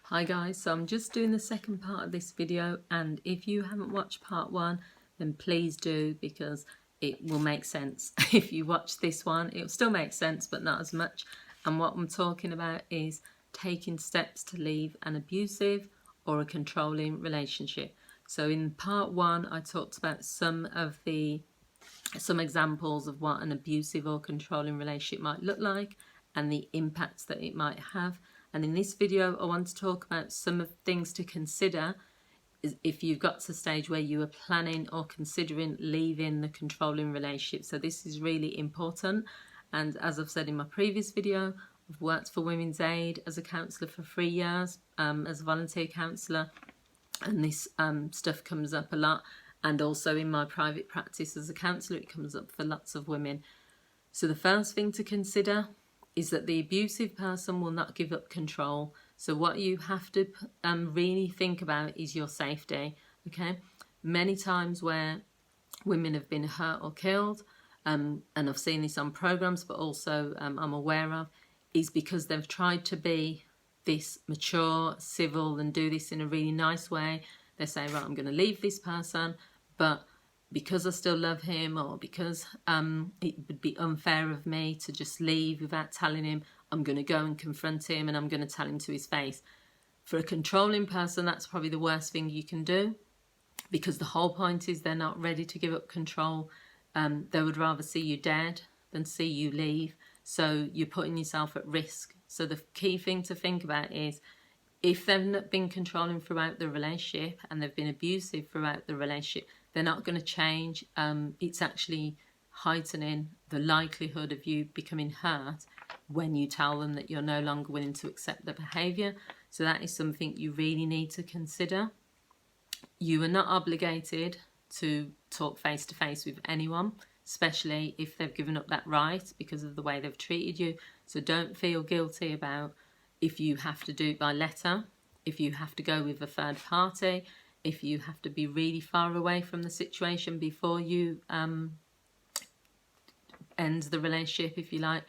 Hi guys, so I'm just doing the second part of this video, and if you haven't watched part one, then please do, because it will make sense. If you watch this one, it'll still make sense, but not as much. And what I'm talking about is taking steps to leave an abusive or a controlling relationship. So in part one, I talked about some examples of what an abusive or controlling relationship might look like and the impacts that it might have. And in this video, I want to talk about some of the things to consider if you've got to a stage where you are planning or considering leaving the controlling relationship. So this is really important. And as I've said in my previous video, I've worked for Women's Aid as a counsellor for 3 years, as a volunteer counsellor, and this stuff comes up a lot. And also in my private practice as a counsellor, it comes up for lots of women. So the first thing to consider is that the abusive person will not give up control. So what you have to really think about is your safety, okay? Many times where women have been hurt or killed, and I've seen this on programs, but also I'm aware of, is because they've tried to be this mature, civil, and do this in a really nice way. They say, right, I'm going to leave this person, but because I still love him, or because it would be unfair of me to just leave without telling him, I'm going to go and confront him and I'm going to tell him to his face. For a controlling person, that's probably the worst thing you can do, because the whole point is they're not ready to give up control. They would rather see you dead than see you leave. So you're putting yourself at risk. So the key thing to think about is, if they've not been controlling throughout the relationship and they've been abusive throughout the relationship, they're not going to change. It's actually heightening the likelihood of you becoming hurt when you tell them that you're no longer willing to accept the behaviour. So that is something you really need to consider. You are not obligated to talk face to face with anyone, especially if they've given up that right because of the way they've treated you. So don't feel guilty about if you have to do it by letter, if you have to go with a third party, if you have to be really far away from the situation before you end the relationship, if you like.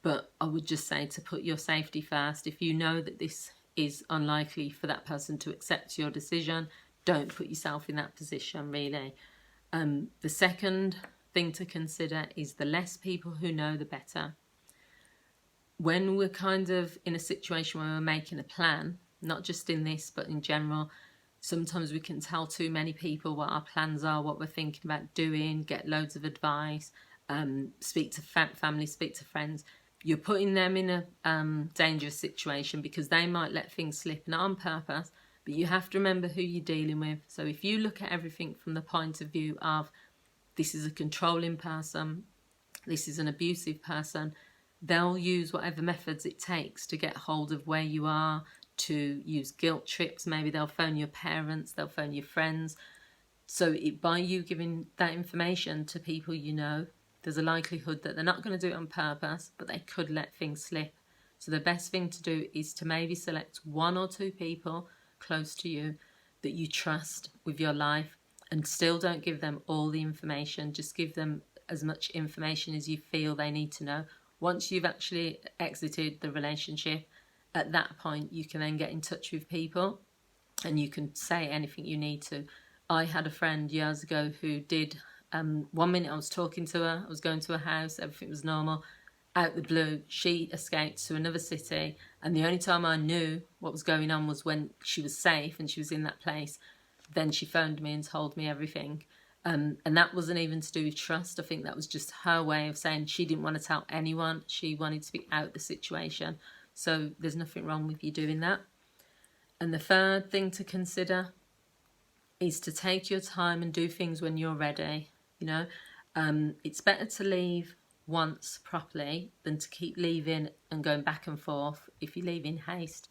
But I would just say to put your safety first. If you know that this is unlikely for that person to accept your decision, don't put yourself in that position, really. The second thing to consider is the less people who know, the better. When we're kind of in a situation where we're making a plan, not just in this, but in general, sometimes we can tell too many people what our plans are, what we're thinking about doing, get loads of advice, speak to family, speak to friends. You're putting them in a dangerous situation, because they might let things slip, not on purpose, but you have to remember who you're dealing with. So if you look at everything from the point of view of, this is a controlling person, this is an abusive person, they'll use whatever methods it takes to get hold of where you are, to use guilt trips. Maybe they'll phone your parents, they'll phone your friends. So by you giving that information to people you know, there's a likelihood that they're not going to do it on purpose, but they could let things slip. So the best thing to do is to maybe select 1 or 2 people close to you that you trust with your life, and still don't give them all the information. Just give them as much information as you feel they need to know. Once you've actually exited the relationship, at that point you can then get in touch with people and you can say anything you need to. I had a friend years ago who did, 1 minute I was talking to her, I was going to her house, everything was normal. Out the blue, she escaped to another city, and the only time I knew what was going on was when she was safe and she was in that place. Then she phoned me and told me everything. And that wasn't even to do with trust. I think that was just her way of saying she didn't want to tell anyone. She wanted to be out of the situation. So there's nothing wrong with you doing that. And the third thing to consider is to take your time and do things when you're ready. You know, it's better to leave once properly than to keep leaving and going back and forth if you leave in haste.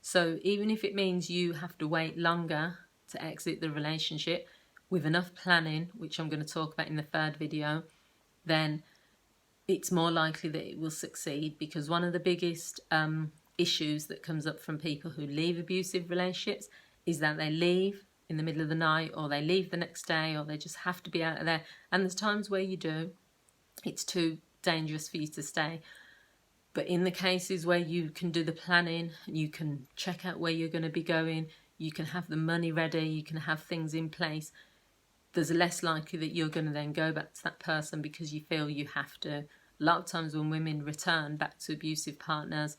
So even if it means you have to wait longer to exit the relationship, with enough planning, which I'm going to talk about in the third video, then it's more likely that it will succeed. Because one of the biggest issues that comes up from people who leave abusive relationships is that they leave in the middle of the night, or they leave the next day, or they just have to be out of there. And there's times where you do. It's too dangerous for you to stay. But in the cases where you can do the planning, you can check out where you're going to be going, you can have the money ready, you can have things in place, there's less likely that you're going to then go back to that person because you feel you have to. A lot of times when women return back to abusive partners,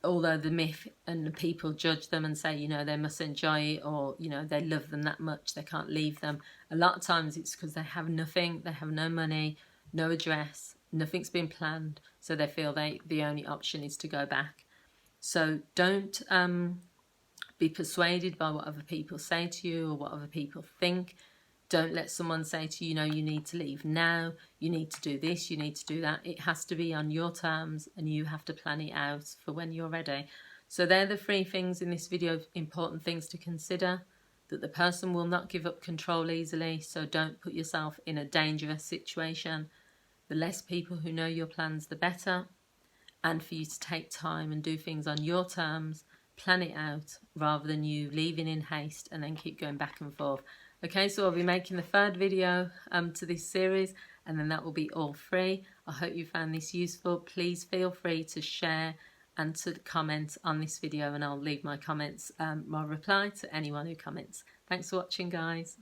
although the myth and the people judge them and say, you know, they must enjoy it, or, you know, they love them that much, they can't leave them. A lot of times it's because they have nothing, they have no money, no address, nothing's been planned, so they feel the only option is to go back. So don't be persuaded by what other people say to you or what other people think. Don't let someone say to you, you know, you need to leave now, you need to do this, you need to do that. It has to be on your terms and you have to plan it out for when you're ready. So they're the 3 things in this video, important things to consider. That the person will not give up control easily, so don't put yourself in a dangerous situation. The less people who know your plans, the better. And for you to take time and do things on your terms, plan it out, rather than you leaving in haste and then keep going back and forth. Okay, so I'll be making the 3rd video to this series, and then that will be all free. I hope you found this useful. Please feel free to share and to comment on this video, and I'll leave my comments, my reply to anyone who comments. Thanks for watching, guys.